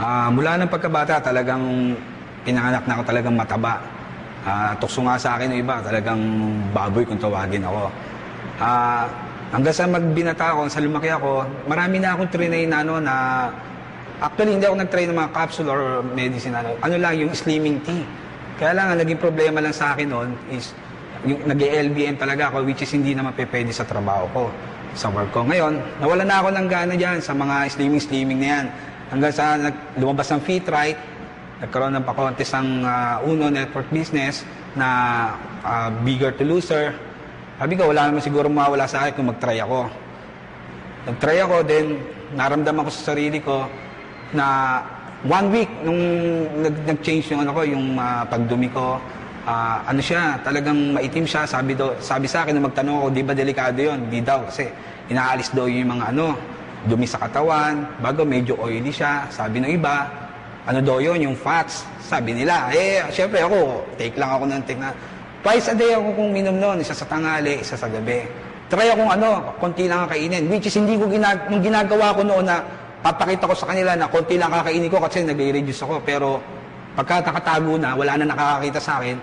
Mula ng pagkabata, talagang pinanganak na ako talagang mataba. Tukso nga sa akin ng iba, talagang baboy kung tawagin ako. Hanggang sa magbinata ako, sa lumaki ako, marami na akong trinay na actually hindi ako nag-try ng mga capsule or medicine, ano lang, yung slimming tea. Kaya lang, ang naging problema lang sa akin noon is, yung nag-LBM talaga ako, which is hindi naman pwede sa trabaho ko, sa work ko. Ngayon, nawala na ako ng gana dyan sa mga slimming na yan. Hanggang sa lumabas ng Fit Right, nagkaroon ng pa-contest ang Uno Network Business na Bigger to Loser. Sabi ko, wala naman siguro mawawala sa akin kung mag-try ako. Nag-try ako, then naramdaman ko sa sarili ko na 1 week nung nag-change yung pagdumi ko, ano siya, talagang maitim siya. Sabi sa akin na magtanong ako, di ba delikado yun? Di daw, kasi inaalis daw yung mga dumi sa katawan, bago medyo oily siya. Sabi ng iba, ano daw yun, yung fats. Sabi nila, syempre ako, take lang ako ng take na. Twice a day ako kung minom noon, isa sa tanghali, isa sa gabi. Try akong konti lang ang kainin, which is hindi ko nung ginagawa ko noon na papakita ko sa kanila na konti lang kakainin ko kasi nag-reduce ako. Pero pagka nakatago na, wala na nakakakita sa akin,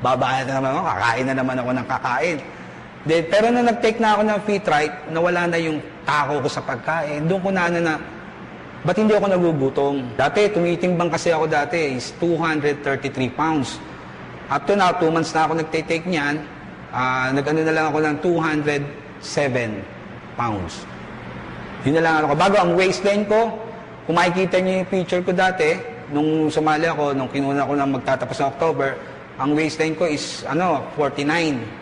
babae na naman ako, kakain na naman ako ng kakain. Pero nung nag-take na ako ng Fit Right, nawala na yung tako ko sa pagkain. Doon ko na ba't hindi ako nagugutom? Dati, tumitimbang kasi ako dati is 233 pounds. Up to now, 2 months na ako nagtitake niyan, na lang ako ng 207 pounds. Yun na lang ako. Bago ang waistline ko, kung makikita niyo yung picture ko dati, nung sumali ako, nung kinuna ko na magtatapos ng October, ang waistline ko is 49.